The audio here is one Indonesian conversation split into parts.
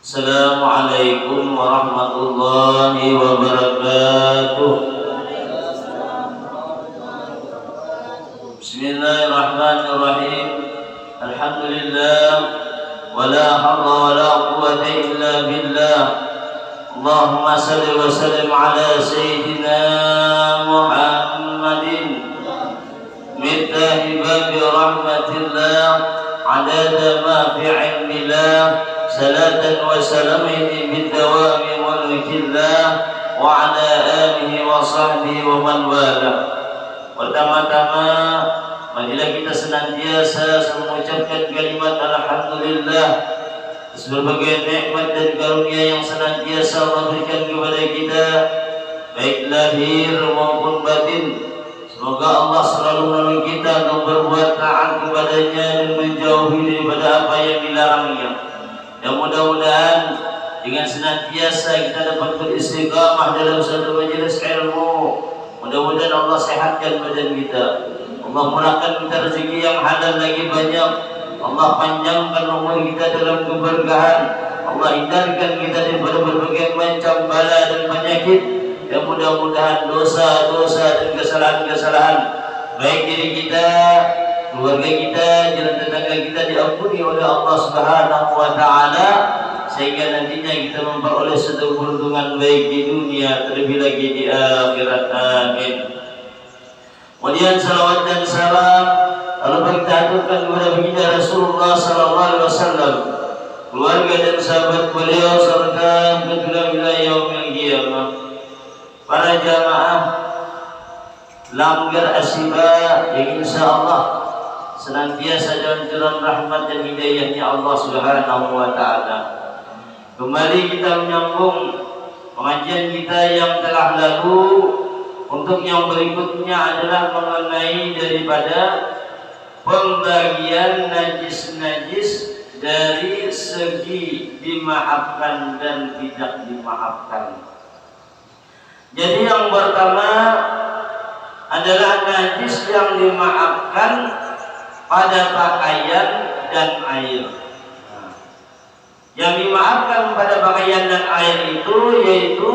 Assalamualaikum warahmatullahi wabarakatuh. Bismillahirrahmanirrahim. Alhamdulillah, wala hawla wala quwwata illa billah. Allahumma salli wa sallim ala sayyidina Muhammadin miftahi babi rahmatillah, adada ma fi ilmillah, salatan wa salamin bidawami mulkillah wa ala alihi wa sahbihi wa man wala. Pertama-tama marilah kita senantiasa mengucapkan kalimat alhamdulillah atas berbagai nikmat dan karunia yang senantiasa Allah berikan kepada kita, baik lahir maupun batin. Semoga Allah selalu menolong kita untuk berbuat taat kepadanya dan menjauhi daripada apa yang dilarangnya. Dan mudah-mudahan dengan senantiasa kita dapat beristiqamah dalam satu majelis ilmu. Mudah-mudahan Allah sehatkan badan kita, Allah murahkan kita rezeki yang halal lagi banyak, Allah panjangkan umur kita dalam keberkahan, Allah hindarkan kita daripada berbagai macam bala dan penyakit. Dan mudah-mudahan dosa-dosa dan kesalahan-kesalahan baik diri kita, keluarga kita, jalan tetangga kita diampuni oleh Allah Subhanahu wa taala, sehingga nantinya kita memperoleh satu keuntungan baik di dunia terlebih lagi di akhirat. Amin. Kemudian salawat dan salam Allah kita aturkan kepada baginda Rasulullah sallallahu alaihi wasallam, keluarga dan sahabat beliau serta menjulang ila yaumil qiyamah. Para jamaah langgar asyiba yang insyaallah senantiasa dalam jalan rahmat dan hidayahnya Allah Subhanahu wa taala. Kembali kita menyambung pengajian kita yang telah lalu. Untuk yang berikutnya adalah mengenai daripada pembagian najis-najis dari segi dimaafkan dan tidak dimaafkan. Jadi yang pertama adalah najis yang dimaafkan pada pakaian dan air. Yang dimaafkan pada pakaian dan air itu yaitu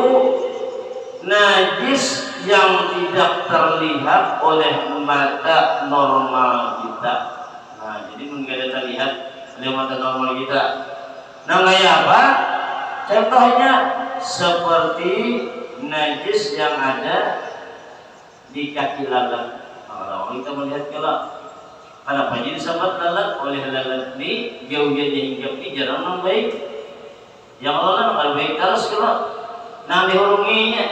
najis yang tidak terlihat oleh mata normal kita. Nah, jadi mungkin terlihat oleh mata normal kita. Nah, kayak apa? Contohnya seperti najis yang ada di kaki lalat. Kalau kita melihat kalau kenapa jadi sahabat lalat oleh lalat ini jauhnya hinggap ini jarang baik. Yang lalat kalau baik terus kalau nanti hurunginya.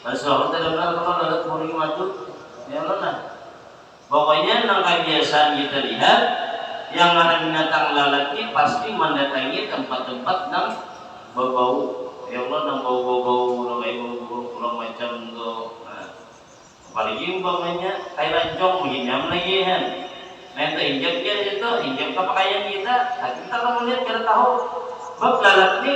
Masalah dalam kalau lalat hurungi maju, ya lalat. Pokoknya nang kebiasaan kita lihat yang ada binatang lalat ini pasti mendatangi tempat-tempat yang berbau. Ya Allah, nang bau-bau pulang macam tu. Apalagi umpamanya kayak lancong menginjam lagi kan. Nanti injak dia itu, injak ke pakaian kita. Kita kalau melihat kita tahu bab lalat ni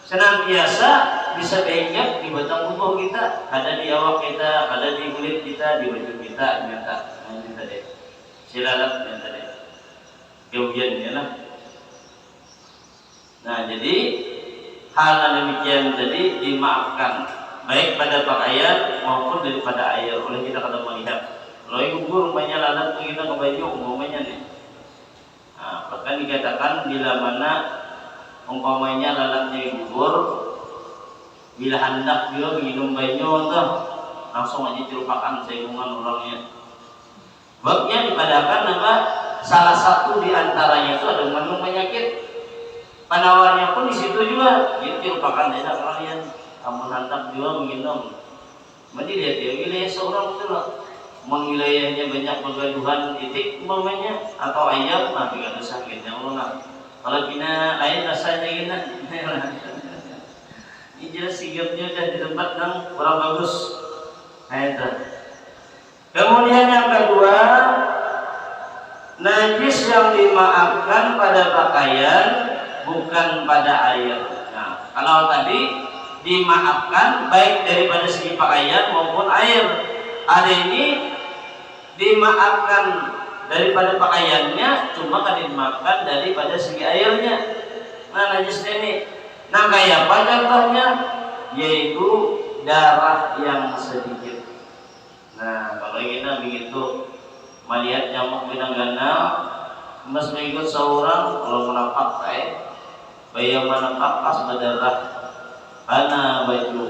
senantiasa bisa diinjak di batang tubuh kita, ada di awak kita, ada di kulit kita, di baju kita, nyata. Nah, ini tadi. Si lalat yang tadi. Kemudian lah. Nah, jadi hal demikian tadi dimaafkan baik pada pakaian maupun daripada air. Oleh kita kalau melihat kalau gugur umpamanya lalat kita ke baju umpamanya nih. Nah, bahkan dikatakan bila mana umpamanya lalatnya gugur, bila hendak dia minum banyu tuh langsung aja dilupakan sehubungan orangnya. Babnya dipadakan apa? Salah satu di antaranya itu ada mengandung penyakit. Penawarnya pun di situ juga, jadi dilupakan tidak kalian. Kamu hendak juga minum. Berarti dia wilayah seorang itu loh. Wilayahnya banyak pergaduhan titik umpamanya atau ayam, nah tidak ada sakitnya Allah. Kalau bina lain rasanya gini. Ini jelas sigapnya udah di tempat yang kurang bagus. Nah itu. Kemudian yang kedua, najis yang dimaafkan pada pakaian bukan pada air. Nah, kalau tadi dimaafkan baik daripada segi pakaian maupun air. Ada ini dimaafkan daripada pakaiannya, cuma kan dimaafkan daripada segi airnya. Nah najis ini, nah kayak apa contohnya? Yaitu darah yang sedikit. Nah kalau kita begitu melihat nyamuk binanggana, mas mengikut seorang kalau menapak bayang menapak pas berdarah karena baju.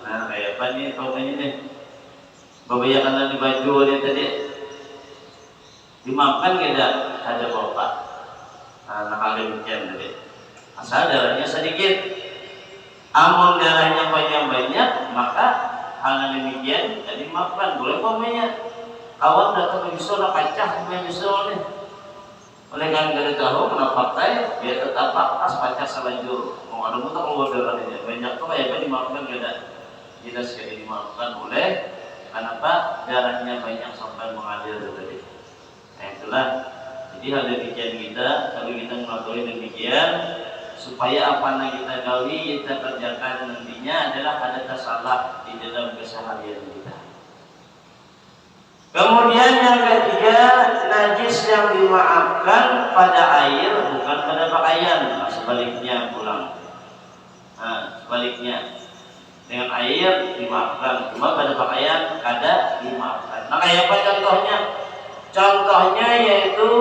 Nah kayak apa nih contohnya nih? Babayakan di baju dia tadi dimakan tidak ada bapak. Nah kalau demikian tadi asal darahnya sedikit. Amun darahnya banyak maka hal demikian jadi makan boleh pokoknya. Kawan datang ke bisul pacah main bisul nih. Oleh kan dari tahu kenapa pakai dia tetap pas pacah selajur. Mau ada mutak keluar darahnya banyak tuh kayak dimakan tidak tidak sekali dimakan boleh. Kenapa darahnya banyak sampai mengalir tadi. Nah itulah. Jadi hal demikian kita kalau kita mengetahui demikian supaya apa yang kita gawi kita kerjakan nantinya adalah ada salah di dalam keseharian kita. Kemudian yang ketiga, najis yang dimaafkan pada air bukan pada pakaian. Nah, sebaliknya pulang. Nah, sebaliknya dengan air dimaafkan, cuma pada pakaian kada dimaafkan. Nah, kayak apa contohnya? Contohnya yaitu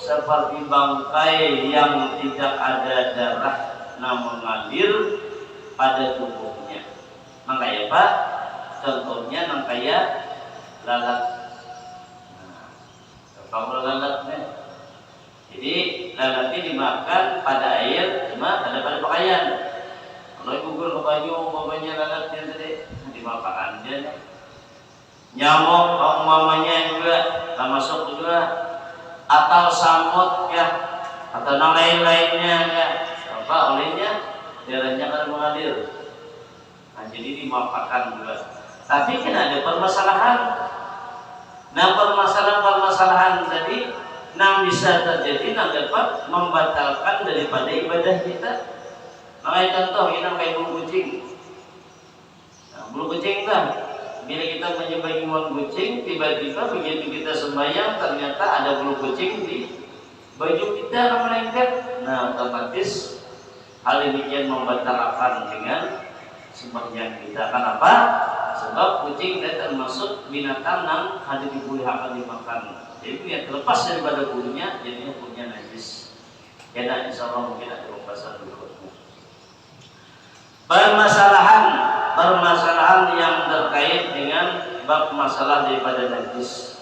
seperti bangkai yang tidak ada darah namun mengalir pada tubuhnya. Nah, kayak apa? Contohnya nah kayak lalat. Nah, kalau lalatnya, jadi lalatnya dimakan pada air, cuma ada pada pakaian. Kalau gugur ke baju, bapaknya lalatnya tadi dimakan dia. Nyamuk, mamanya juga, termasuk juga, atau samut ya, atau lain-lainnya ya, apa olehnya darahnya akan mengalir. Nah, jadi dimakan juga. Tapi kan ada permasalahan. Nah permasalahan tadi yang bisa terjadi dapat membatalkan daripada ibadah kita. Makanya contoh kita kayak bulu kucing. Nah, bulu kucing kan, bila kita menyembah imun kucing, tiba-tiba begitu kita sembahyang ternyata ada bulu kucing di baju kita melengket. Nah otomatis hal demikian membatalkan dengan sembahyang kita. Kenapa? Sebab kucing itu termasuk binatang yang ada dibolehkan dimakan. Jadi dia terlepas daripada bulunya, jadinya bulunya najis. Karena insya Allah mungkin ada pembahasan berikutnya. Permasalahan yang terkait dengan bab masalah daripada najis.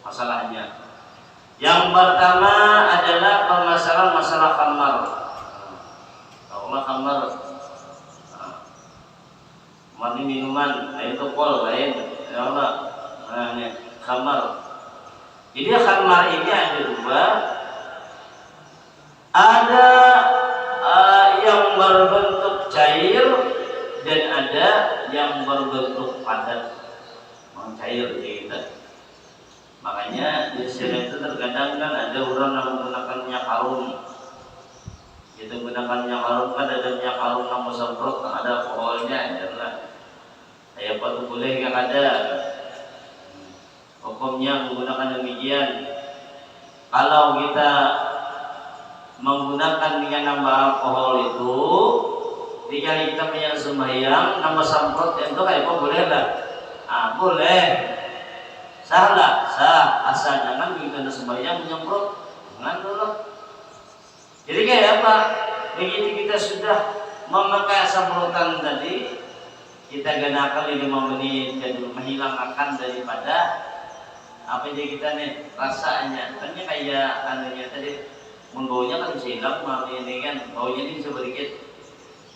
Masalahnya. Yang pertama adalah permasalahan masalah khamar. Allah khamar. Mandi minuman, itu kol lain, ya Allah, nah ini khamar. Jadi khamar ini ada dua, ada yang berbentuk cair dan ada yang berbentuk padat, cair gitu. Makanya di sini itu terkadang kan ada orang yang menggunakan minyak harum. Itu menggunakan minyak harum kan ada minyak harum yang semprot, ada alkoholnya, adalah. Ya apa itu boleh yang ada hukumnya menggunakan demikian. Kalau kita menggunakan dengan nambah alkohol itu ketika kita punya sembahyang nambah semprot itu kayak apa boleh lah? Boleh, sah asal jangan kita sembahyang menyemprot jangan dulu. Jadi kayak apa? Begitu kita sudah memakai semprotan tadi, kita gunakan 5 menit dan menghilangkan daripada apa yang kita nih rasanya. Karena kayak anunya tadi membaunya kan bisa hilang, malah ini kan baunya ini bisa sedikit.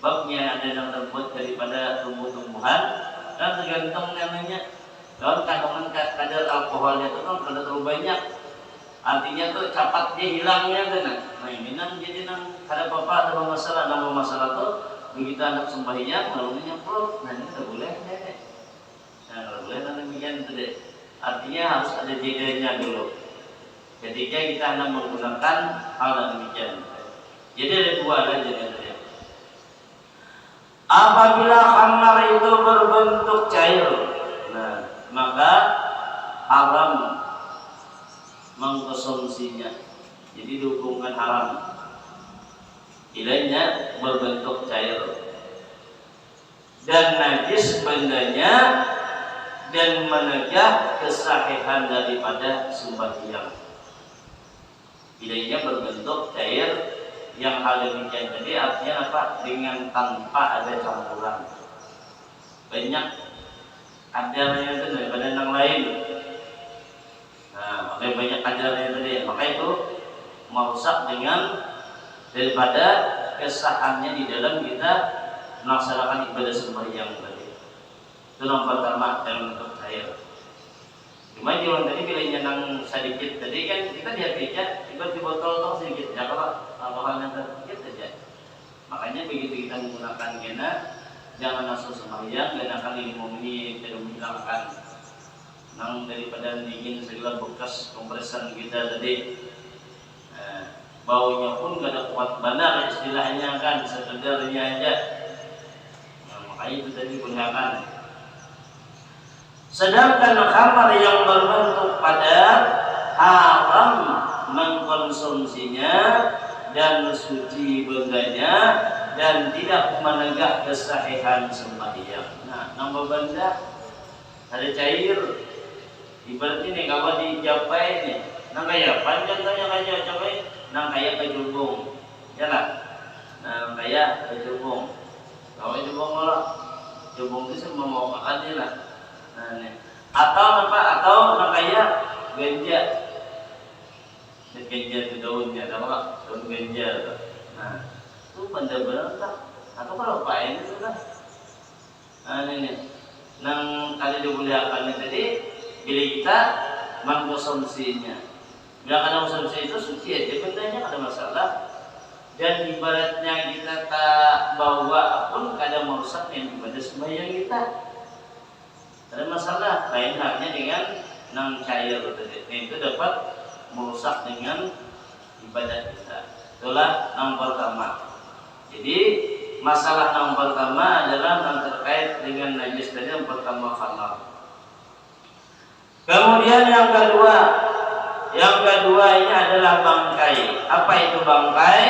Babnya ada yang terbuat daripada tumbuh-tumbuhan dan tergantung namanya. Dalam kandungan kadar alkoholnya itu kan kada terlalu banyak. Artinya tuh cepat dia hilangnya kan. Nah ini nang jadi nang ada apa-apa ada masalah, nama masalah tuh begitu anak sembahyang lalu nyemprot, nah ini tidak boleh deh. Nah tidak boleh nanti demikian itu deh. Artinya harus ada jedanya dulu. Ketika kita hendak menggunakan hal yang demikian. Jadi ada dua jedanya. Apabila khamar itu berbentuk cair, nah maka haram mengkonsumsinya. Jadi dihukungkan haram. ilainya berbentuk cair dan najis bendanya dan menegah kesahihan daripada sembahyang. Ilainya berbentuk cair yang hal demikian tadi artinya apa? Dengan tanpa ada campuran. Banyak kadarnya itu daripada yang lain. Nah, makanya banyak kadarnya tadi. Maka itu merusak dengan daripada kesahannya di dalam kita melaksanakan ibadah sembahyang tadi. Itu nomor pertama dalam bentuk cair. Cuma di orang tadi pilihnya nang sedikit tadi kan kita lihat aja di botol toh sedikit ya kalau halnya sedikit saja. Makanya begitu kita menggunakan gena jangan langsung sembahyang dan akan 5 menit tidak menghilangkan nang daripada dingin segala bekas kompresan kita tadi. Baunya pun gak ada kuat benar istilahnya kan sekedarnya aja. Nah, makanya itu tadi gunakan. Sedangkan khamar yang berbentuk pada haram mengkonsumsinya dan suci bendanya dan tidak menegak kesahihan sembahyang. Nah, nama benda ada cair. Ibarat ini kalau dijapai nih, nang kayak panjang kayak capai, nang kayak kejubung, ya lah. Nang kayak kejubung. Kalau kejubung malah, jubung itu semua mau makan lah. Nah, nih. Atau nang kayak ganja. Ganja itu daunnya, apa? Daun ganja. Nah, itu benda-benda tak? Atau kalau pakai itu kan? Nah, ini. Nang kali dimuliakan tadi, bila kita mengkonsumsinya. Bila kada konsumsi itu suci aja bendanya kada masalah. Dan ibaratnya kita tak bawa pun kada merusak yang ibadah sembahyang kita. Ada masalah. Lain halnya dengan nang cair tadi. Itu dapat merusak dengan ibadah kita. Itulah yang pertama. Jadi masalah yang pertama adalah yang terkait dengan najis tadi yang pertama khamar. Kemudian yang kedua ini adalah bangkai. Apa itu bangkai?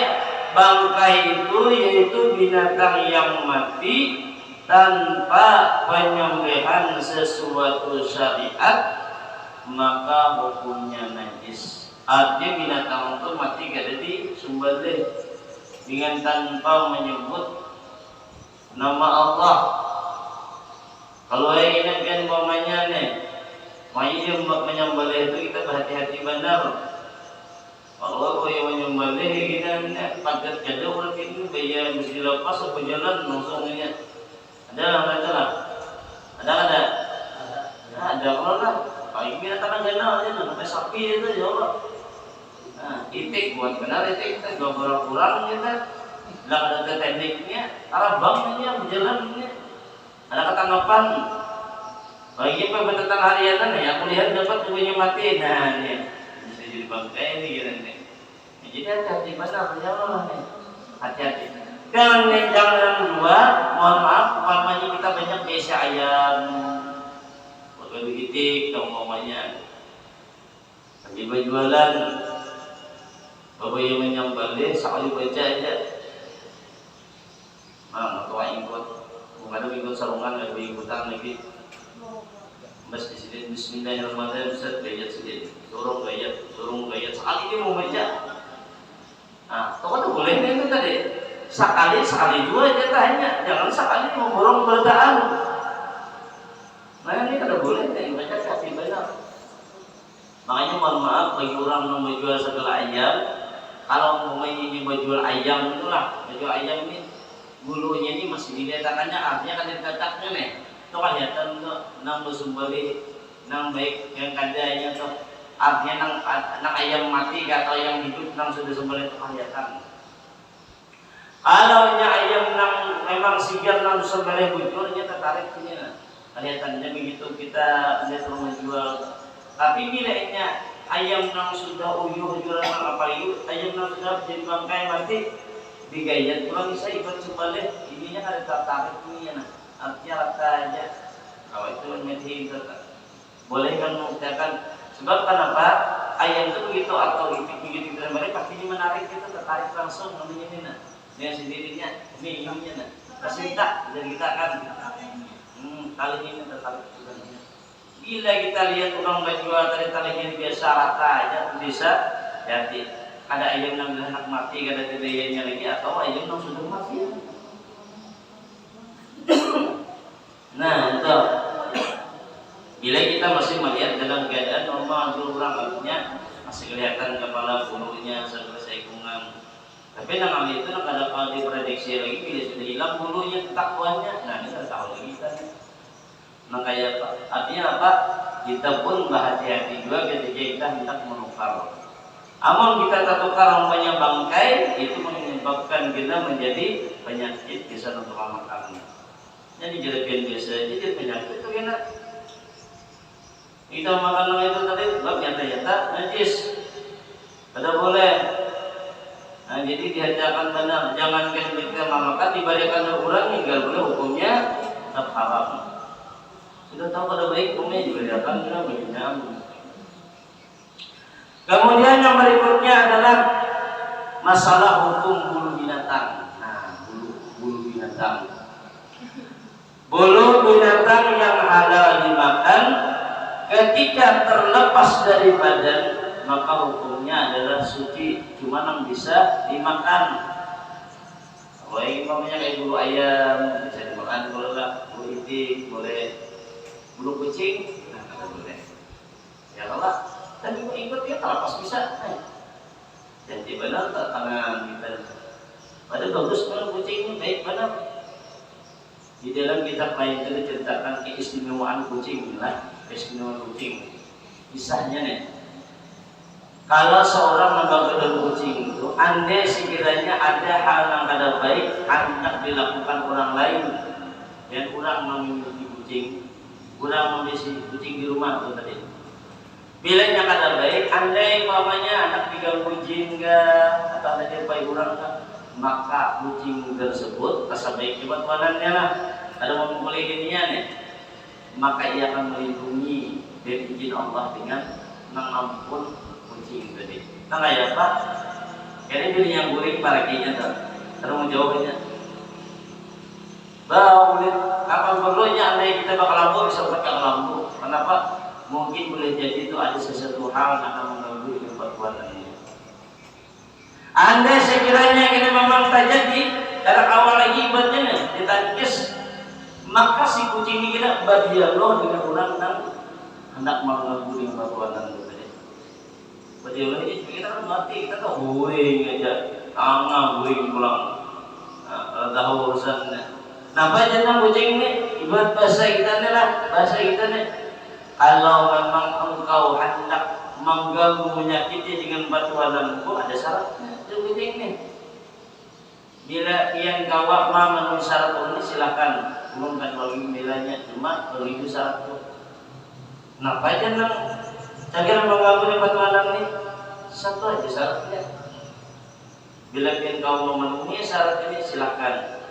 Bangkai itu yaitu binatang yang mati tanpa penyembelihan sesuatu syariat, maka hukumnya najis. Artinya binatang itu mati gak ada disembelih dengan tanpa menyebut nama Allah. Kalau yang ini kan umpamanya nih, dia menyembelih itu kita berhati-hati benar. Kalau yang menyembelih kita padat jauh orang ini bayar mesti lepas atau berjalan langsung ini. Ada. Kalau lah, kalau binatang ganal aja, sampai sapi itu ya Allah. Nah, itik buat benar itik kita gak kurang kita. Tidak ada tekniknya, arabangnya berjalannya. Ada ketanggapan. Bagi pendatang harian ya, aku lihat dapat tubuhnya mati. Nah, ini bisa jadi bangkai ini gitu nih. Jadi hati-hati benar ya Allah nih. Hati-hati. Dan yang kedua, mohon maaf, umpamanya kita banyak biasa ayam, begitu itik, umpamanya lagi berjualan, bapak yang menyembelih, sekali baca aja, atau ikut, bukan ikut sarungan, lagi ikutan lagi, mas di sini Bismillahirrahmanirrahim, set gayat sedikit, surung gayat, sekali ini mau baca, nah, itu kan boleh itu tadi. Sekali dua aja tanya, jangan sekali mau borong berdaan. Nah ini kada boleh, baca hati benar. Makanya mohon maaf bagi orang yang menjual segala ayam, kalau mau ini menjual ayam itulah, menjual ayam ini bulunya ini masih dilihatannya, artinya kan ditataknya nih. Itu kelihatan tuh nang bersembeli, nang baik yang kadanya tuh, artinya nang ayam mati atau yang hidup nang sudah sembeli itu kelihatan. Kalau ayam nang memang sigar nang sembelih bujurnya tertarik punya, kelihatannya begitu kita lihat rumah jual. Tapi bilanya ayam nang sudah uyuh jualan apa itu, ayam nang sudah jadi bangkai mati digayat kurang bisa ikut sembelih, ininya ada tertarik punya. Nah, artinya rata aja. Kalau itu medhi boleh kan mengatakan sebab kenapa ayam itu begitu atau itik begitu sembelih pastinya menarik kita tertarik langsung namanya ini. dengan sendirinya minumnya nah kasih tak jadi kita kan kali ini terkali gila kita lihat orang berjual tadi talinya biasa rata aja bisa jadi ada ayam yang anak mati ada dedenya lagi atau ayam yang sudah mati nah itu bila kita masih melihat dalam keadaan normal orang artinya masih kelihatan kepala bulunya selesai kungang. Tapi nang itu nak ada kalau diprediksi lagi bila sudah hilang bulunya takwannya, nah ini kita tahu lagi kita. Nah kayak apa? Artinya apa? Kita pun berhati-hati juga ketika kita hendak menukar. Amun kita tak tukar umpamanya bangkai itu menyebabkan kita menjadi penyakit bisa untuk makan. Jadi jelebian biasa jadi penyakit itu enak. Kita makan itu tadi sebab nyata-nyata najis. Tidak boleh. Nah, jadi dihajarkan benar. Jangankan kita makan diberikan orang hingga boleh hukumnya tetap haram. Sudah tahu pada baik hukumnya diberikan kita begini. Kemudian yang berikutnya adalah masalah hukum bulu binatang. Nah, bulu binatang. Bulu binatang yang halal dimakan ketika terlepas dari badan maka hukumnya adalah suci, cuma yang bisa dimakan. Kalau yang umpamanya kayak bulu ayam bisa dimakan, kalau enggak bulu itik boleh, bulu kucing nah tidak boleh. Ya kalau tadi ikut dia terlepas bisa. Jadi benar tak tangan kita. Pada bagus kalau kucing ini baik benar. Di dalam kitab lain itu diceritakan keistimewaan kucing lah. Keistimewaan kucing kisahnya nih kalau seorang membangun kucing itu andai sekiranya ada hal yang kada baik hendak dilakukan orang lain dan kurang memiliki kucing kurang memiliki kucing di rumah itu tadi bilangnya kada baik andai mamanya anak diganggu jin atau ada baik orang maka kucing tersebut rasa baik kebetulannya lah ada memulai dirinya nih maka ia akan melindungi dari izin Allah dengan mengampun kucing tadi. Nah kayak apa? Ini pilih yang guring parakinya tuh. Terus mau jawabnya. Bau kapan perlunya andai kita bakal lampu bisa pakai lampu. Kenapa? Mungkin boleh jadi itu ada sesuatu hal yang akan mengganggu perbuatan ini. Andai sekiranya ini memang terjadi dari awal lagi ibadahnya ditangkis maka si kucing ini kita berdialog dengan orang yang hendak mengganggu dengan perbuatan itu. Berdialog ini kita kan mati, kita tuh boring aja, angah boring pulang, tahu urusannya. Napa jangan kucing ini? Ibarat bahasa kita nih lah, bahasa kita nih. Kalau memang engkau hendak mengganggu menyakiti dengan perbuatanmu, ada syaratnya. Itu kucing ini. Bila yang gawat memenuhi syarat ini silakan. Belum kan kalau bilangnya cuma kalau itu syarat itu. Nah, aja nang cara mengganggu dengan perbuatan ini satu aja syaratnya. Bila kau memenuhi syarat ini silakan.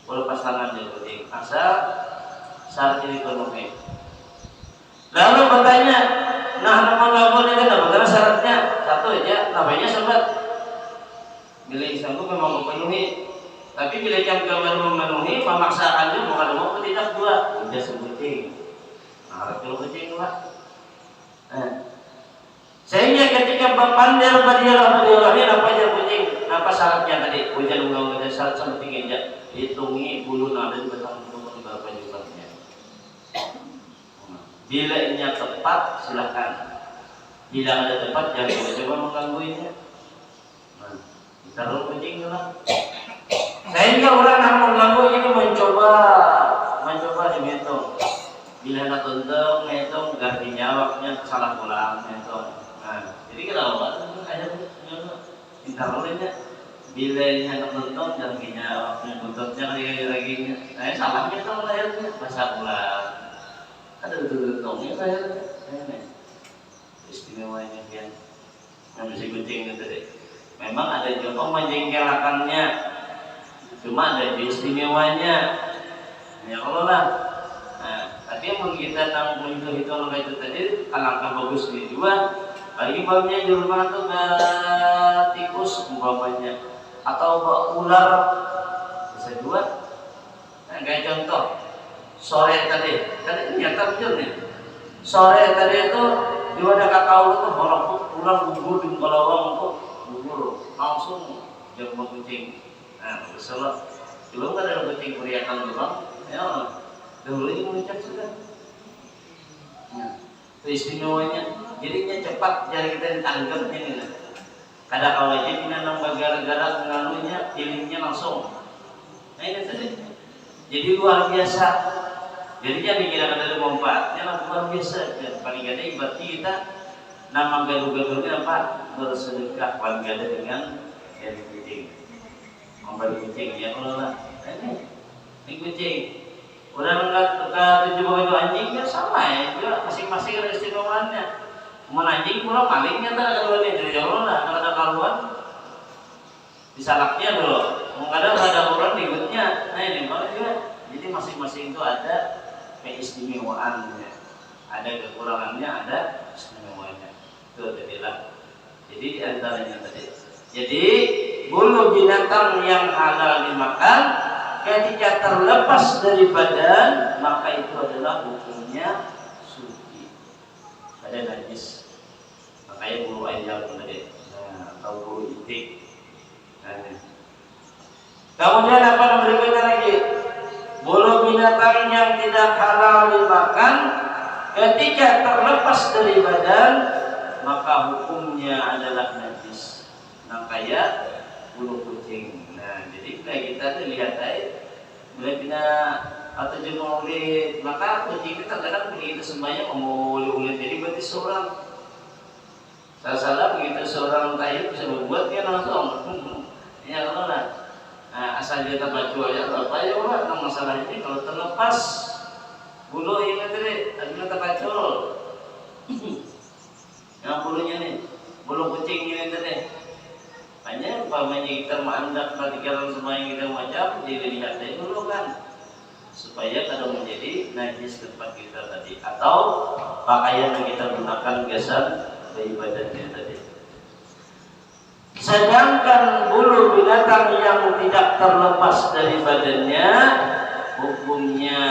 Kalau pasangan dia kucing asal syarat ini penuhi. Lalu bertanya, nah nama ini kan apa syaratnya? Satu aja, namanya sobat. Bila sanggup memang memenuhi, tapi bila jam baru memenuhi, memaksakannya bukan mau tidak dua, udah sebuting. Nah, kalau kucing dua. Sehingga ketika berdialog ini apa aja kucing? Apa syaratnya tadi? Hujan unggal syarat sama tinggi aja. Hitungi bulu nada di batang tubuh berapa jumlahnya. Bila ini tepat silakan. Bila ada tepat jangan coba mengganggu ini. Nah, taruh kucing lah. Sehingga orang yang mengganggu ini mencoba dihitung. Bila nak untung, hitung ganti nyawaknya salah pulang hitung. Nah, jadi kita awal ada taruh aja. Bila ini nak untung ganti nyawaknya, untungnya lagi. Saya salahnya kalau lahirnya masa pulang. Ada untungnya lahirnya. Istimewanya yang bisa kucing itu deh. Memang ada juga menjengkelkannya, cuma ada istimewanya. Ya Allah lah. Nah, tapi yang kita tanggung itu kayak itu tadi, alangkah bagus ini juga. Bagi babnya di rumah tuh tikus umpamanya. atau ular bisa juga. Nah, kayak contoh sore tadi nyata betul nih. Sore tadi itu di wadah kakao itu orang ular gugur di kolawang itu gugur langsung jago kucing. Nah, salah. Belum ada kucing periakan doang. Ya, dulu ini mengucap sudah. Nah, istimewanya, jadinya cepat jari kita ditangkap ini. Kadang kalau aja pinanam gara-gara pengaruhnya, pilihnya langsung. Nah ini tadi. Jadi luar biasa. Jadinya dikira dari manfaatnya luar biasa. Paling gak ada ibaratnya kita nama gaduh-gaduhnya apa? Bersedekah paling gak ada dengan jari kucing. Memberi kucing ya kalau lah. Ini kucing. Udah enggak 70 anjing ya sama ya. Juga masing-masing ada istimewaannya. Anjing kurang malingnya tak kalau ini dari Allah lah. Kalau ada kaluan disalaknya dulu. Kadang ada orang digutnya. Nah ini malah juga. Jadi masing-masing itu ada keistimewaannya. Ada kekurangannya, ada istimewaannya. Itu jadilah. Jadi antaranya tadi. Jadi bulu binatang yang halal dimakan ketika terlepas dari badan maka itu adalah hukumnya suci. Ada najis. Makanya bulu ayam tadi. Nah, atau bulu itik. Nah, kemudian apa yang berikutnya lagi? Bulu binatang yang tidak halal dimakan ketika terlepas dari badan maka hukumnya adalah najis. Nah kayak bulu kucing. Nah jadi kita lihat aja bila kita atau jenuh ulit maka kucing itu terkadang begitu semuanya mau ulit jadi berarti seorang salah begitu seorang tayu bisa membuatnya langsung ya kalau lah. Nah, asal dia terbacu aja apa ya orang nah, masalah ini kalau terlepas bulu ini tadi ada terpacul yang bulunya nih bulu kucing ini tadi hanya umpamanya kita mengandak perhatikan semua yang kita macam jadi lihat dari dulu kan supaya kalau menjadi najis tempat kita tadi atau pakaian yang kita gunakan gasan dari badannya tadi. Sedangkan bulu binatang yang tidak terlepas dari badannya hukumnya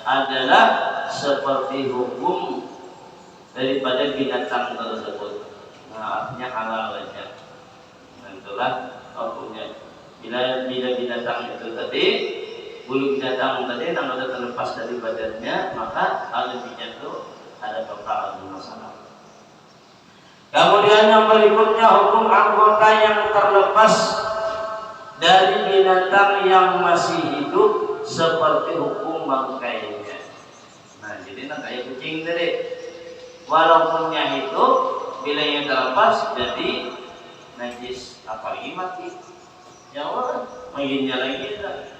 adalah seperti hukum daripada binatang tersebut. Nah, artinya halal saja. Nah, itulah hukumnya. Bila binatang itu tadi, bulu binatang tadi yang sudah terlepas dari badannya, maka hal itu ada perkara masalah. Kemudian yang berikutnya hukum anggota yang terlepas dari binatang yang masih hidup seperti hukum bangkainya. Nah jadi kayak kucing tadi, walaupunnya hidup, bila yang terlepas jadi najis, apalagi mati. Ya Allah, menginnya lagi tak.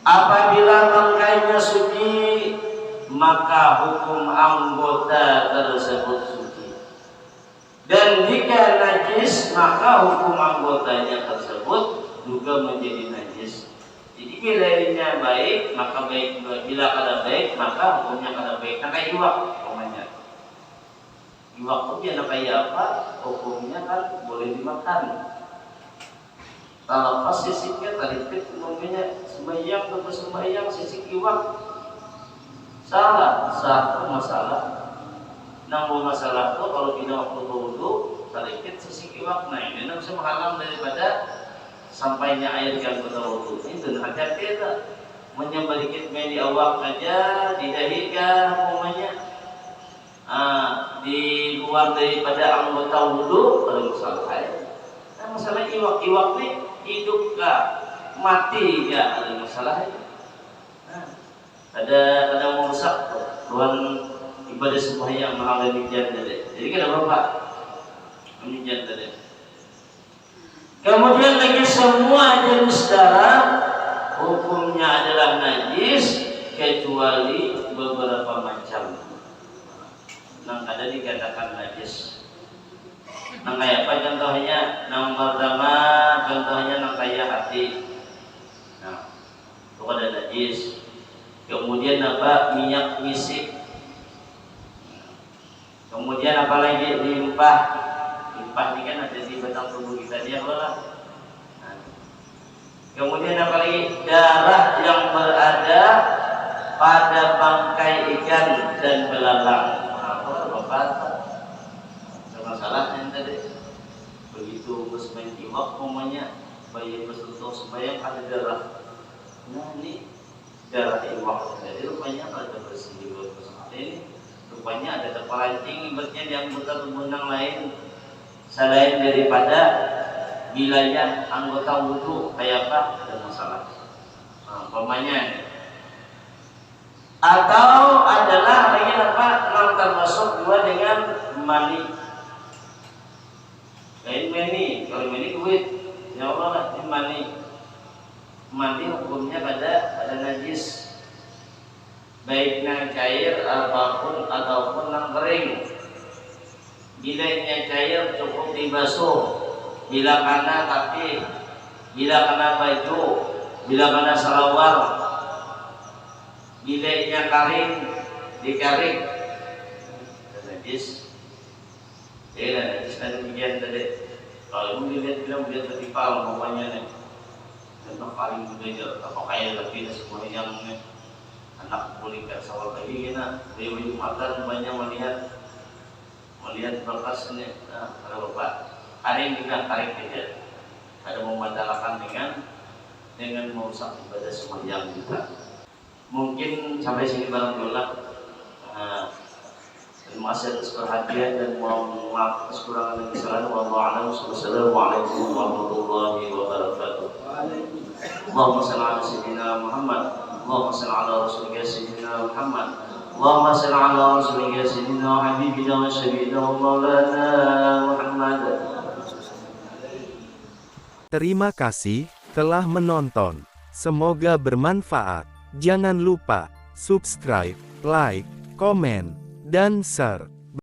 Apabila bangkainya suci, maka hukum anggota tersebut suci. Dan jika najis maka hukum anggotanya tersebut juga menjadi najis. Jadi bila dirinya baik maka baik, bila kada baik maka hukumnya kada baik. Nah kayak iwak umpamanya. Iwak itu dia kayak apa? Hukumnya kan boleh dimakan. Kalau pas sisiknya teripit umpamanya sembahyang atau sembahyang sisik iwak salah, satu masalah. Namun masalah itu kalau tidak waktu berwudu sedikit sisik iwak nah ini bisa menghalang daripada sampainya air yang berwudu itu hajat kita menyembah dikit main di awak aja di dahi kan umumnya di luar daripada anggota wudu kalau masalah nah masalah iwak ini hidup kah mati ya ada masalah nah, ada merusak ruang ibadah sembahyang mahal demikian tadi. Jadi kita berapa? Demikian tadi. Kemudian lagi semua jenis darah hukumnya adalah najis kecuali beberapa macam. Yang ada dikatakan najis. Nah kayak apa contohnya? Yang pertama contohnya yang kayak hati. Nah itu ada najis. Kemudian apa? Minyak misik. Kemudian apalagi limpah Limpa ini kan ada di batang tubuh kita, dia keluar. Nah. Kemudian apa lagi? Darah yang berada pada bangkai ikan dan belalang. Apa Bapak? Ada masalah yang tadi. Begitu muslim iwak umumnya bayi bersentuh sembahyang ada darah. Nah ini darah iwak. Jadi rupanya ada bersih ini. Rupanya ada terpelancing ibaratnya di anggota tubuh yang lain selain daripada wilayah anggota wudu kayak apa ada masalah. Nah, umpamanya atau adalah lagi apa yang termasuk juga dengan mani. Kayak mani, kalau mani kuit, ya Allah ini mani. Mani hukumnya ada najis. Baik yang cair apapun ataupun yang kering. Bila yang cair cukup dibasuh, bila kena kaki, bila kena baju, bila kena salawar, bila yang kering dikaring, najis. Najis dan demikian tadi. Kalau ibu bilang tertipal namanya nih, tentang paling berbeda. Apa kayak lebih semua yang anak boleh bersawal lagi kena dari Jumatan banyak melihat berkasnya. Nah, kalau Bapak ada yang juga tarik tidak ada membatalkan dengan merusak ibadah sembahyang kita. Mungkin sampai sini barang dulu. Terima kasih atas perhatian dan mohon maaf atas kekurangan dan kesalahan. Wassalamualaikum warahmatullahi wabarakatuh. Allahumma shalli ala sayyidina Muhammad. Allahumma shalli ala rasulika sayyidina Muhammad. Allahumma shalli ala rasulika sayyidina habibina wa syafiina wa maulana Muhammad. Terima kasih telah menonton. Semoga bermanfaat. Jangan lupa subscribe, like, komen, dan share.